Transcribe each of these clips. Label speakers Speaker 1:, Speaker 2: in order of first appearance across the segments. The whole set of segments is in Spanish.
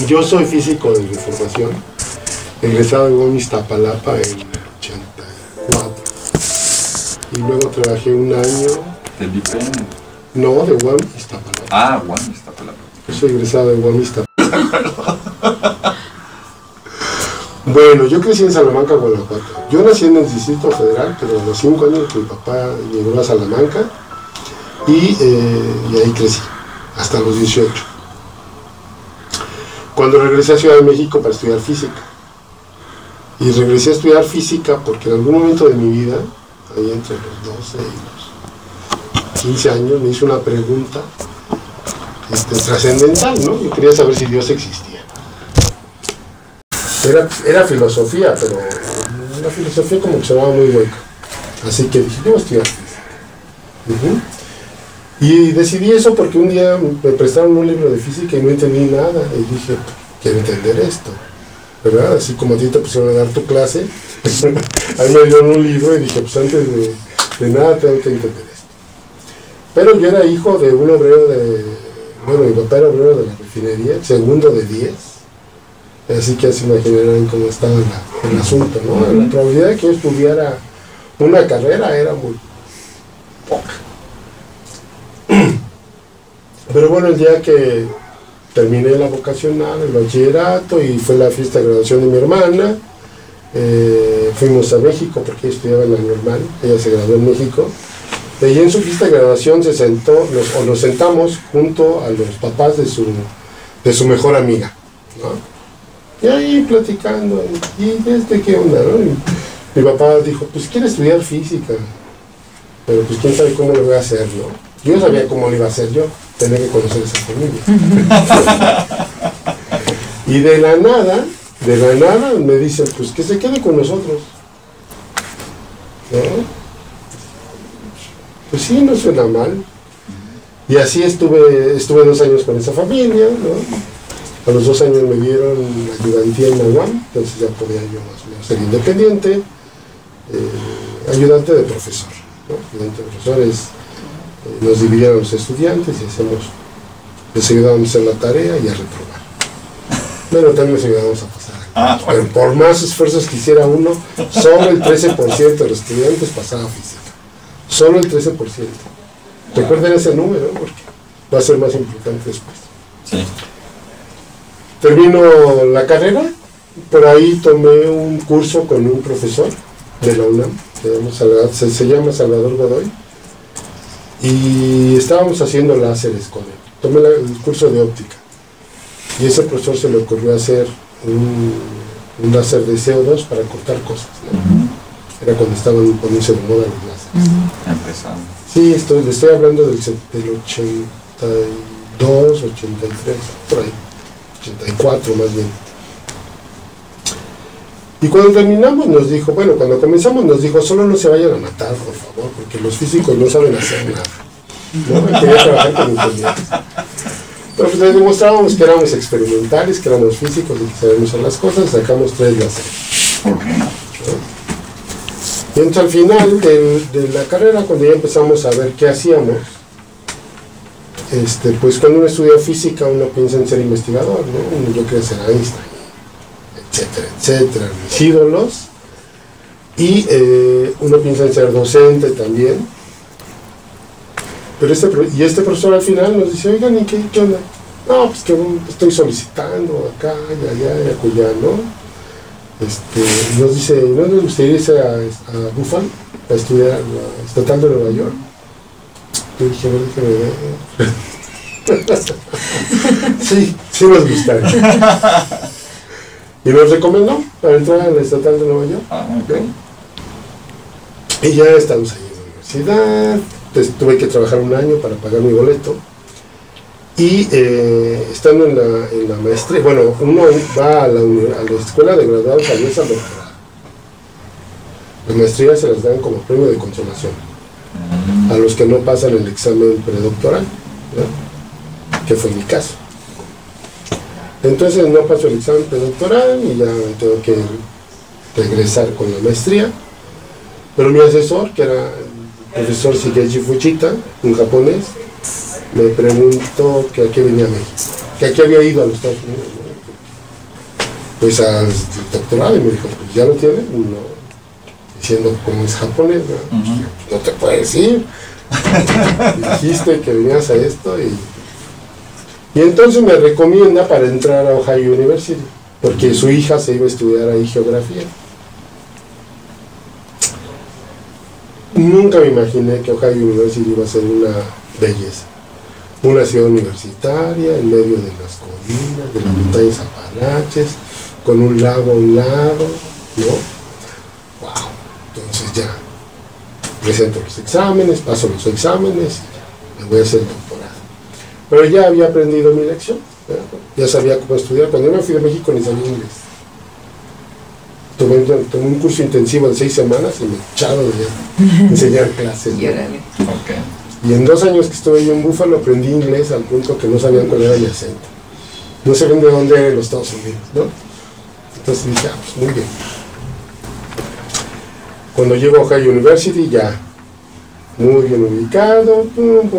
Speaker 1: Yo soy físico de formación, egresado de UAM Iztapalapa en 84. Y luego trabajé un año.
Speaker 2: ¿Del IPN?
Speaker 1: No, de UAM Iztapalapa.
Speaker 2: Ah, UAM Iztapalapa.
Speaker 1: Yo soy egresado de UAM Iztapalapa. Bueno, yo crecí en Salamanca, Guanajuato. Yo nací en el Distrito Federal, pero a los 5 años mi papá llegó a Salamanca y ahí crecí, hasta los 18. Cuando regresé a Ciudad de México para estudiar física. Y regresé a estudiar física porque en algún momento de mi vida, ahí entre los 12 y los 15 años, me hice una pregunta trascendental, ¿no? Yo quería saber si Dios existía. Era filosofía, pero una filosofía como que sonaba muy hueca. Así que dije, yo voy a estudiar física. Y decidí eso porque un día me prestaron un libro de física y no entendí nada. Y dije, quiero entender esto, ¿verdad? Así como a ti te pusieron a dar tu clase, ahí me dieron un libro y dije, pues antes de nada tengo que entender esto. Pero yo era hijo de un obrero bueno, mi papá era obrero de la refinería, segundo de 10. Así que así imaginarán cómo estaba el asunto, ¿no? La probabilidad de que yo estudiara una carrera era muy poca. Pero bueno, el día que terminé la vocacional, el bachillerato, y fue la fiesta de graduación de mi hermana, fuimos a México porque ella estudiaba en la normal, ella se graduó en México, y en su fiesta de graduación nos sentamos junto a los papás de su mejor amiga, ¿no? Y ahí platicando, ¿y qué onda, no? Y mi papá dijo, pues quiere estudiar física, pero pues quién sabe cómo lo voy a hacer, ¿no? Yo sabía cómo lo iba a hacer yo, tenía que conocer esa familia. Y de la nada me dice, pues que se quede con nosotros, ¿no? Pues sí, no suena mal. Y así estuve 2 años con esa familia, ¿no? A los 2 años me dieron ayudantía en la UAM, entonces ya podía yo más o menos ser independiente, ayudante de profesor, ¿no? Ayudante de profesores, nos dividían a los estudiantes y les ayudábamos a hacer la tarea y a reprobar. Pero también les ayudábamos a pasar. Pero por más esfuerzos que hiciera uno, solo el 13% de los estudiantes pasaba física. Solo el 13%. Recuerden ese número porque va a ser más importante después.
Speaker 2: Sí.
Speaker 1: Termino la carrera, por ahí tomé un curso con un profesor de la UNAM, se llama Salvador Godoy, y estábamos haciendo láseres con él. Tomé el curso de óptica, y ese profesor se le ocurrió hacer un láser de CO2 para cortar cosas, ¿no? Era cuando estaban poniéndose de moda los láseres.
Speaker 2: Empezando.
Speaker 1: Sí, le estoy hablando del 82, 83, por ahí. 84 más bien. Y cuando terminamos nos dijo, cuando comenzamos nos dijo, solo no se vayan a matar, por favor, porque los físicos no saben hacer nada, ¿no? Quería trabajar con ingenieros. Pero pues les demostrábamos que éramos experimentales, que éramos físicos y que sabíamos hacer las cosas, sacamos 3 láseres. ¿No? Y entonces al final de la carrera, cuando ya empezamos a ver qué hacíamos, pues cuando uno estudia física uno piensa en ser investigador, ¿no? Yo quería ser Einstein, etcétera, etcétera, mis ídolos, y uno piensa en ser docente también, pero este profesor al final nos dice, oigan, ¿y qué onda? No, pues que estoy solicitando acá y allá y acullá, ¿no? Nos dice, ¿no les gustaría irse a Buffalo a estudiar a la Estatal de Nueva York? Yo dije, a ver, déjame ver. Sí nos gustaría. Y nos recomendó para entrar a la Estatal de Nueva York.
Speaker 2: Okay.
Speaker 1: Y ya estamos ahí en la universidad. Entonces, tuve que trabajar un año para pagar mi boleto. Y estando en la maestría, uno va a la escuela de graduados a al doctorado. Las maestrías se las dan como premio de consolación a los que no pasan el examen predoctoral, ¿no? Que fue mi caso. Entonces no paso el examen predoctoral y ya tengo que regresar con la maestría. Pero mi asesor, que era el profesor Shigeji Fujita, un japonés, me preguntó que a qué venía a México, que a qué había ido a los Estados Unidos, ¿no? pues al doctorado, y me dijo, pues ya lo tienes, no, diciendo como es japonés, ¿no? No te puedes ir, dijiste que venías a esto, y entonces me recomienda para entrar a Ohio University, porque su hija se iba a estudiar ahí geografía. Nunca me imaginé que Ohio University iba a ser una belleza, una ciudad universitaria en medio de las colinas, de las montañas Apalaches, con un lago a un lado, ¿no? ¡Wow! Entonces ya presento los exámenes, paso los exámenes y ya, me voy a hacer el doctorado. Pero ya había aprendido mi lección, ¿verdad? Ya sabía cómo estudiar. Cuando yo me fui de México ni sabía inglés. Tomé un curso intensivo de 6 semanas y me echaron de enseñar clases, ¿no? Y en 2 años que estuve yo en Búfalo aprendí inglés al punto que no sabían cuál era mi acento. No sabían de dónde eran los Estados Unidos, ¿no? Entonces dije, pues muy bien. Cuando llego a Ohio University, ya muy bien ubicado,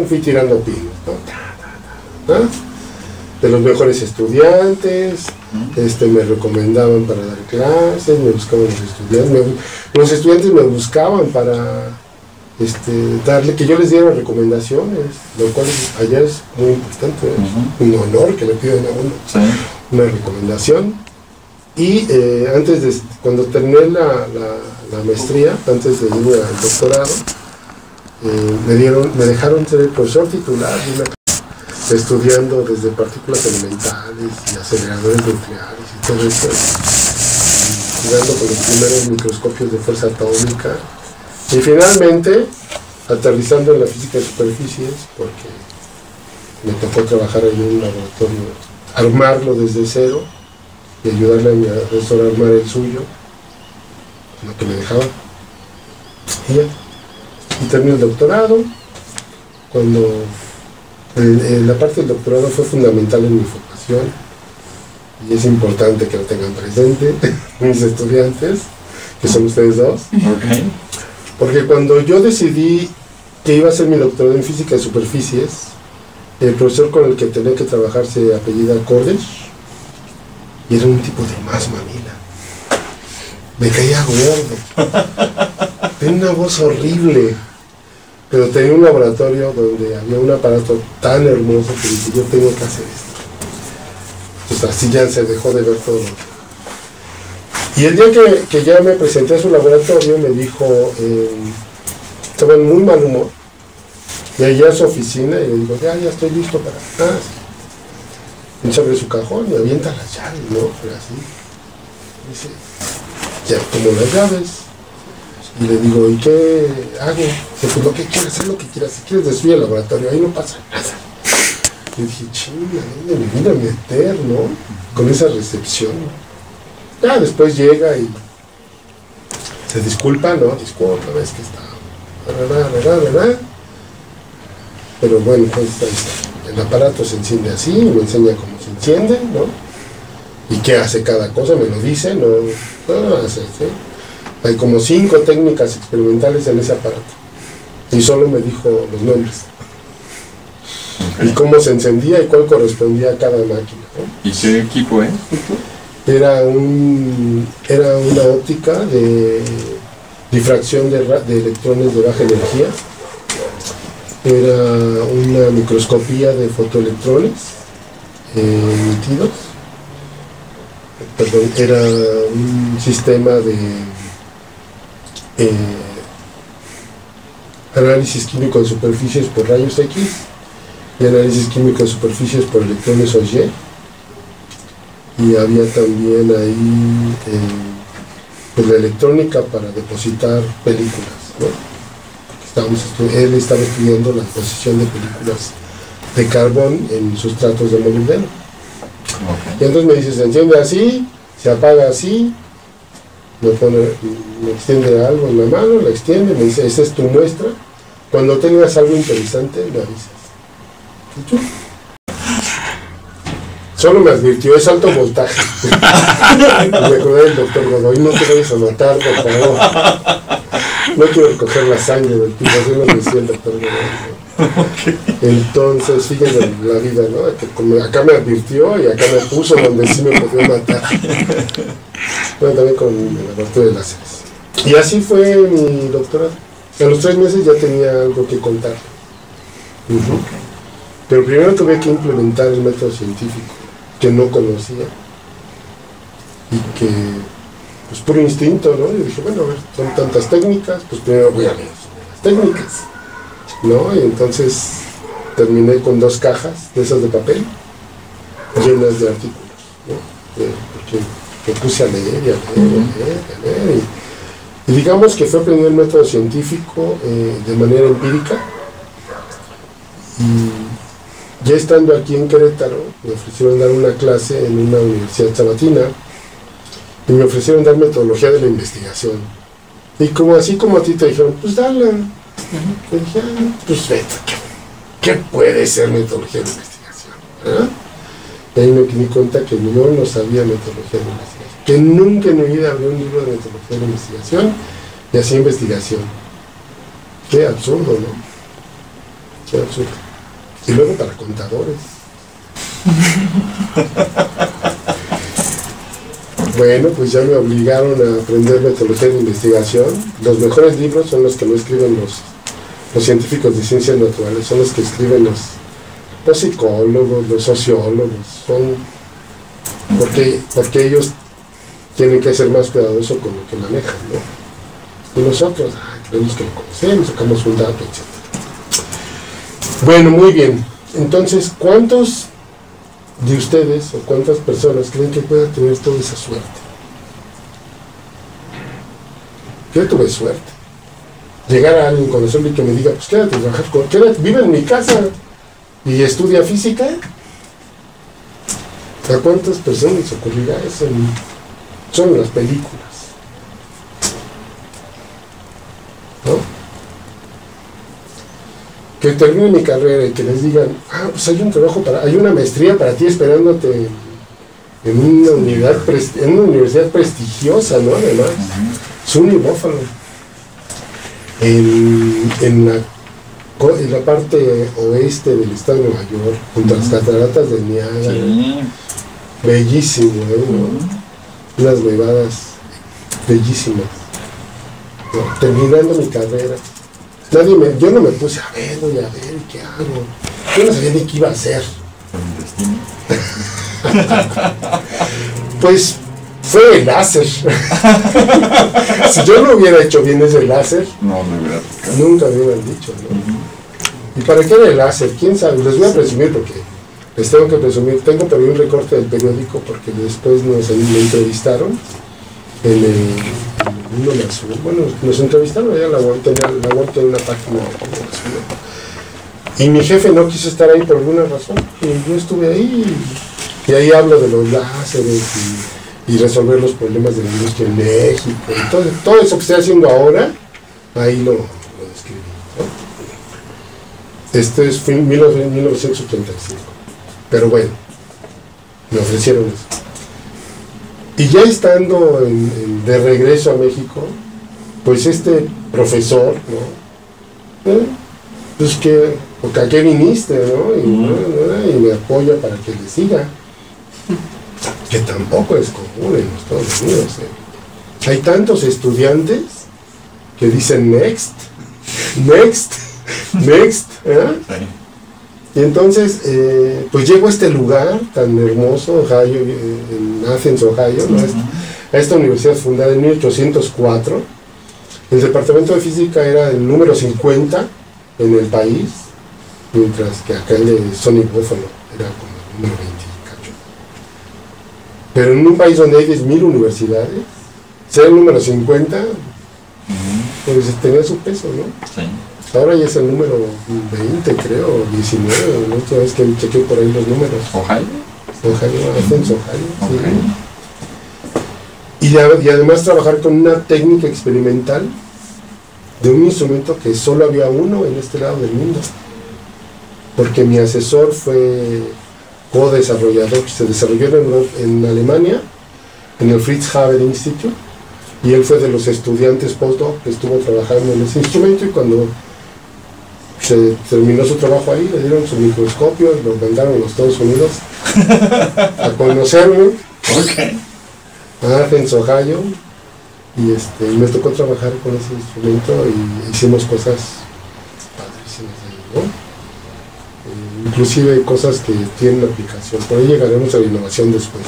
Speaker 1: fui tirando pinos, ¿no? De los mejores estudiantes, me recomendaban para dar clases, me buscaban los estudiantes me buscaban para darle, que yo les diera recomendaciones, lo cual allá es muy importante, un honor que le piden a uno una recomendación. Y cuando terminé la maestría, antes de irme al doctorado, me dejaron ser el profesor titular de una clase, estudiando desde partículas elementales y aceleradores nucleares y todo eso, jugando con los primeros microscopios de fuerza atómica, y finalmente aterrizando en la física de superficies, porque me tocó trabajar en un laboratorio, armarlo desde cero y ayudarle a mi profesor a armar el suyo, lo que me dejaba. Y ya, y terminé el doctorado. Cuando la parte del doctorado fue fundamental en mi formación, y es importante que lo tengan presente mis estudiantes, que son ustedes dos. Porque cuando yo decidí que iba a hacer mi doctorado en física de superficies, el profesor con el que tenía que trabajar se apellida Cordes, y era un tipo de más mamila. Me caía gordo, tenía una voz horrible, pero tenía un laboratorio donde había un aparato tan hermoso que dije, yo tengo que hacer esto. Entonces así ya se dejó de ver todo. Y el día que ya me presenté a su laboratorio, me dijo, estaba en muy mal humor, y allá a su oficina, y le digo, ya estoy listo para... Y se abre su cajón, me avienta las llaves, ¿no? Pero así. Dice, ya tomo las llaves, y le digo, ¿y qué hago? Dice, pues lo que quieras, haz lo que quieras, si quieres destruir el laboratorio, ahí no pasa nada. Y dije, chinga, ¿dónde me vine a meter, no? Con esa recepción. Ya después llega y se disculpa, ¿no? Disculpa, ves que está... Pero bueno, pues ahí está. El aparato se enciende así, me enseña cómo se enciende, ¿no? Y qué hace cada cosa, me lo dice, no hace, ¿sí? Hay como 5 técnicas experimentales en ese aparato. Y solo me dijo los nombres. Y cómo se encendía y cuál correspondía a cada máquina, ¿no?
Speaker 2: ¿Y qué equipo es?
Speaker 1: Era una óptica de difracción de electrones de baja energía. Era una microscopía de fotoelectrones emitidos. Perdón, era un sistema de análisis químico de superficies por rayos X y análisis químico de superficies por electrones Auger. Y había también ahí pues la electrónica para depositar películas, ¿no? Él estaba estudiando la deposición de películas de carbón en sustratos de molibdeno. Y entonces me dice, se enciende así, se apaga así, me extiende algo en la mano, la extiende, me dice, esa es tu muestra, cuando tengas algo interesante me avisas. ¿Y tú? Solo me advirtió, es alto voltaje. Y me acordé del doctor Godoy, no te vayas a matar, por favor. No quiero recoger la sangre del tipo, así lo decía el doctor Godoy. Entonces, fíjense la vida, ¿no? Que como acá me advirtió y acá me puso donde sí me podía matar. Bueno, también con el laboratorio de láseres. Y así fue mi doctorado. A los 3 meses ya tenía algo que contar. Pero primero tuve que implementar el método científico, que no conocía. Y que, pues por instinto, ¿no? Y dije, bueno, a ver, son tantas técnicas, pues primero voy a leer sobre las técnicas, ¿no? Y entonces terminé con 2 cajas de esas de papel, llenas de artículos, ¿no? Porque me puse a leer y a leer y a leer y a leer. Y digamos que fue aprender el método científico de manera empírica. Y ya estando aquí en Querétaro, me ofrecieron dar una clase en una universidad sabatina y me ofrecieron dar metodología de la investigación. Y como así como a ti te dijeron, pues dale. Y dije, pues vete, ¿qué puede ser metodología de investigación? ¿Ah? Y ahí me di cuenta que yo no sabía metodología de investigación, que nunca en mi vida había un libro de metodología de investigación y hacía investigación. Qué absurdo, ¿no? Qué absurdo. Y luego para contadores. Bueno, pues ya me obligaron a aprender metodología de investigación. Los mejores libros son los que no escriben los científicos de ciencias naturales, son los que escriben los psicólogos, los sociólogos, son porque ellos tienen que ser más cuidadosos con lo que manejan, ¿no? Y nosotros, creemos que lo conocemos, sacamos un dato, etc. Bueno, muy bien. Entonces, ¿cuántos de ustedes o cuántas personas creen que pueda tener toda esa suerte? Yo tuve suerte. Llegar a alguien, conocerlo y que me diga, pues quédate a trabajar, quédate, vive en mi casa y estudia física. ¿A cuántas personas les ocurrirá eso? Son las películas, ¿no? Que termine mi carrera y que les digan, pues hay un trabajo hay una maestría para ti esperándote en una universidad prestigiosa, ¿no? Además, SUNY Buffalo, en la parte oeste del estado de Nueva York, junto a las cataratas de Niágara. Sí. Bellísimo, ¿no? Unas nevadas bellísimas, ¿no? Terminando mi carrera. Yo no me puse a ver, voy a ver, ¿qué hago? Yo no sabía ni qué iba a hacer. Pues fue el láser. Si yo no hubiera hecho bien ese láser, nunca me hubieran dicho, ¿no? ¿Y para qué era el láser? ¿Quién sabe? Les voy a presumir porque les tengo que presumir. Tengo por ahí un recorte del periódico porque después me entrevistaron en el Mundo Azul. Bueno, nos entrevistaron allá en la web, tenía una página y mi jefe no quiso estar ahí por alguna razón y yo estuve ahí y ahí hablo de los láseres y resolver los problemas de la industria en México. Entonces, todo eso que estoy haciendo ahora, ahí lo describí, ¿no? Este fue en 1985. Pero bueno, me ofrecieron eso. Y ya estando de regreso a México, pues este profesor, ¿no? Pues que, porque ¿a qué viniste, no? Y me apoya para que le siga. Que tampoco es común en los Estados Unidos. Hay tantos estudiantes que dicen next, y entonces, pues llego a este lugar tan hermoso, Ohio, en Athens, Ohio, ¿no? A esta universidad fundada en 1804. El departamento de física era el número 50 en el país, mientras que acá el de SUNY Buffalo era como el número 20. Pero en un país donde hay 10,000 universidades, ser el número 50, pues tenía su peso, ¿no? Sí. Ahora ya es el número 20, creo, 19, la última vez que chequé por ahí los números.
Speaker 2: ¿Ohio?
Speaker 1: Athens, Ohio, sí. Y además trabajar con una técnica experimental de un instrumento que solo había uno en este lado del mundo. Porque mi asesor fue co-desarrollador, que se desarrolló en Alemania, en el Fritz Haber Institute, y él fue de los estudiantes postdoc que estuvo trabajando en ese instrumento, y cuando se terminó su trabajo ahí, le dieron su microscopio y lo mandaron a los Estados Unidos a conocerme, a Athens, Ohio, y me tocó trabajar con ese instrumento y hicimos cosas padrísimas ahí, ¿no? Inclusive cosas que tienen aplicación. Por ahí llegaremos a la innovación después,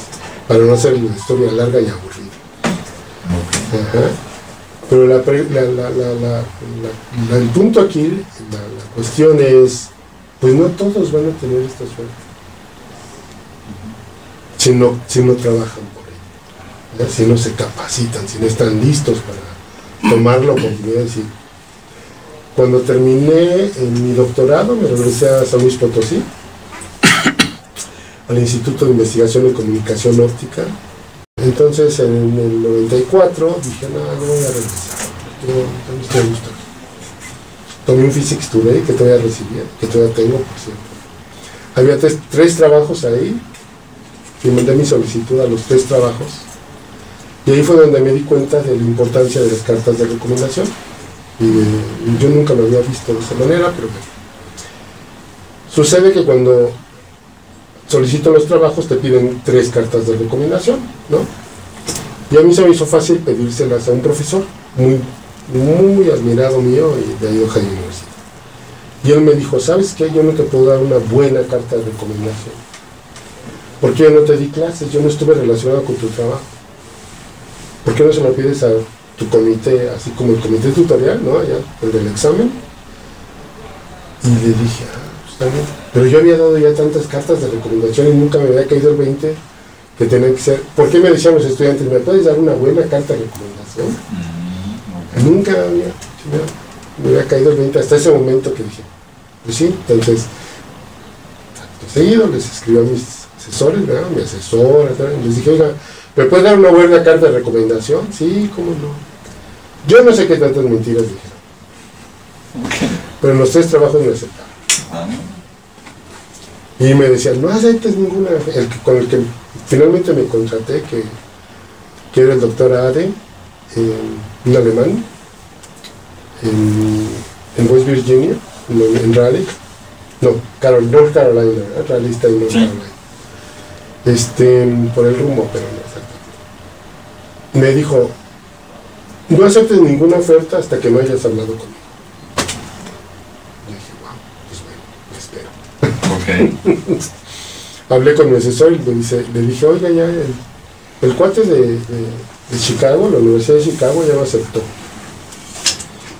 Speaker 1: para no hacer la historia larga y aburrida. Ajá. Pero el punto aquí, la cuestión es, pues no todos van a tener esta suerte, si no trabajan por ello, ¿ya? Si no se capacitan, si no están listos para tomar la oportunidad. Decir, cuando terminé mi doctorado, me regresé a San Luis Potosí, al Instituto de Investigación y Comunicación Óptica. Entonces en el 94 dije, no voy a regresar, yo me estoy gustando. Tomé un Physics Today que todavía recibí, que todavía tengo, por cierto. Había tres trabajos ahí, y mandé mi solicitud a los 3 trabajos, y ahí fue donde me di cuenta de la importancia de las cartas de recomendación, y yo nunca lo había visto de esa manera, pero bueno. Sucede que cuando solicito los trabajos te piden 3 cartas de recomendación, ¿no? Y a mí se me hizo fácil pedírselas a un profesor muy admirado mío y de Ohio University. Y él me dijo, ¿sabes qué? Yo no te puedo dar una buena carta de recomendación, porque yo no te di clases, yo no estuve relacionado con tu trabajo. ¿Por qué no se lo pides a tu comité, así como el comité tutorial, ¿no? Allá, el del examen? Y le dije, pero yo había dado ya tantas cartas de recomendación y nunca me había caído el 20 que tenía que ser. ¿Por qué me decían los estudiantes, ¿me puedes dar una buena carta de recomendación? Nunca me había caído el 20 hasta ese momento que dije, pues sí. Entonces, seguido les escribí a mis asesores, ¿verdad? Mi asesora, les dije, oiga, ¿me puedes dar una buena carta de recomendación? Sí, ¿cómo no? Yo no sé qué tantas mentiras dijeron, pero en los 3 trabajos me aceptaron. Y me decían, no aceptes ninguna. Con el que finalmente me contraté, que era el doctor Ade, un alemán, en West Virginia, en Raleigh, North Carolina, Raleigh está en North Carolina, por el rumbo, pero no exactamente. Me dijo, no aceptes ninguna oferta hasta que no hayas hablado conmigo. Hablé con mi asesor y le dije, oiga, ya el cuate de Chicago, la Universidad de Chicago, ya lo aceptó.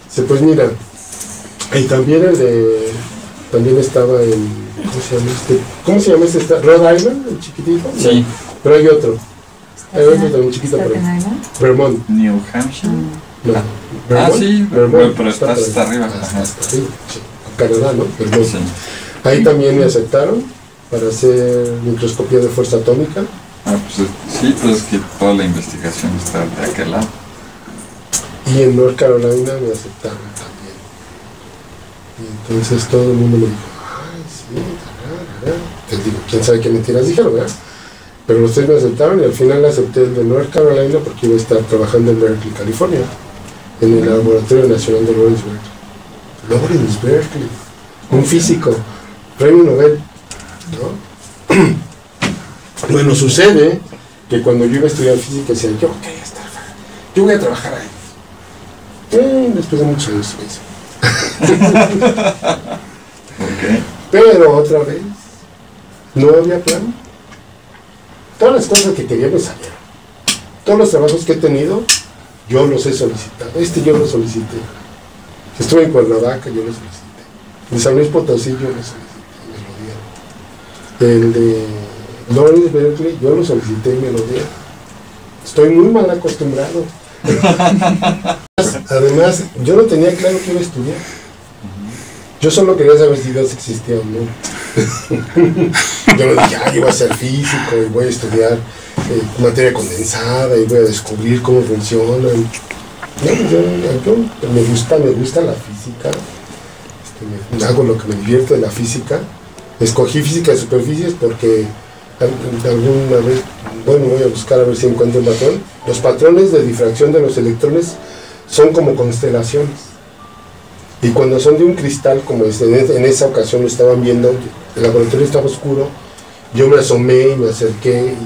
Speaker 1: Dice, pues mira, y también también estaba en, ¿cómo se llama este? Rhode Island, el chiquitito.
Speaker 2: Sí.
Speaker 1: Pero hay otro también chiquito, pero Vermont.
Speaker 2: New Hampshire.
Speaker 1: No. Vermont,
Speaker 2: sí,
Speaker 1: Vermont,
Speaker 2: pero está hasta arriba.
Speaker 1: Hasta arriba, sí. Canadá, ¿no? Vermont.
Speaker 2: Sí.
Speaker 1: Ahí también me aceptaron para hacer microscopía de fuerza atómica.
Speaker 2: Pues sí, pues es que toda la investigación está de aquel lado.
Speaker 1: Y en North Carolina me aceptaron también. Y entonces todo el mundo me dijo, ay, sí, Te digo, quién sabe qué mentiras dijeron, ¿verdad? Pero los 3 me aceptaron y al final acepté el de North Carolina porque iba a estar trabajando en Berkeley, California, en el Laboratorio Nacional de Lawrence Berkeley. Lawrence Berkeley, un físico, premio Nobel, ¿no? Bueno, sucede que cuando yo iba a estudiar física decía, yo voy a trabajar ahí. Después de muchos años eso. Pero otra vez, no había plan. Todas las cosas que quería me salieron. Todos los trabajos que he tenido, yo los he solicitado. Yo lo solicité. Estuve en Cuernavaca, yo lo solicité. En San Luis Potosí, yo lo solicité, me lo dieron. El de Lawrence Berkeley, yo lo solicité y me lo dieron. Estoy muy mal acostumbrado. Además, yo no tenía claro qué iba a estudiar. Yo solo quería saber si Dios existía o no. Yo no dije, iba a ser físico y voy a estudiar materia condensada y voy a descubrir cómo funcionan. No, yo me gusta la física. Hago lo que me divierte de la física. Escogí física de superficies porque alguna vez, voy a buscar a ver si encuentro un patrón. Los patrones de difracción de los electrones son como constelaciones. Y cuando son de un cristal, como en esa ocasión lo estaban viendo, el laboratorio estaba oscuro, yo me asomé y me acerqué y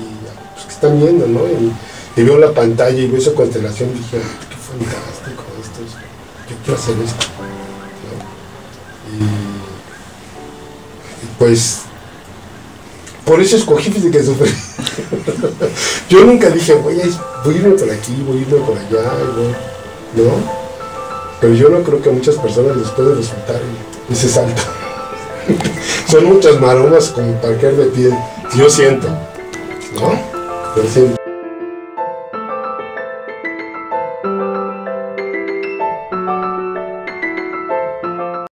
Speaker 1: pues, ¿qué están viendo, no? Y veo la pantalla y veo esa constelación y dije, ay, qué fantástico esto, yo quiero hacer esto, ¿no? Y pues por eso escogí física de sufrir. Yo nunca dije, voy a irme por aquí, voy a irme por allá, ¿no? Pero yo no creo que a muchas personas les puede resultar ese salto. Son muchas maromas como para caer de pie. Yo siento, ¿no? Yo siento.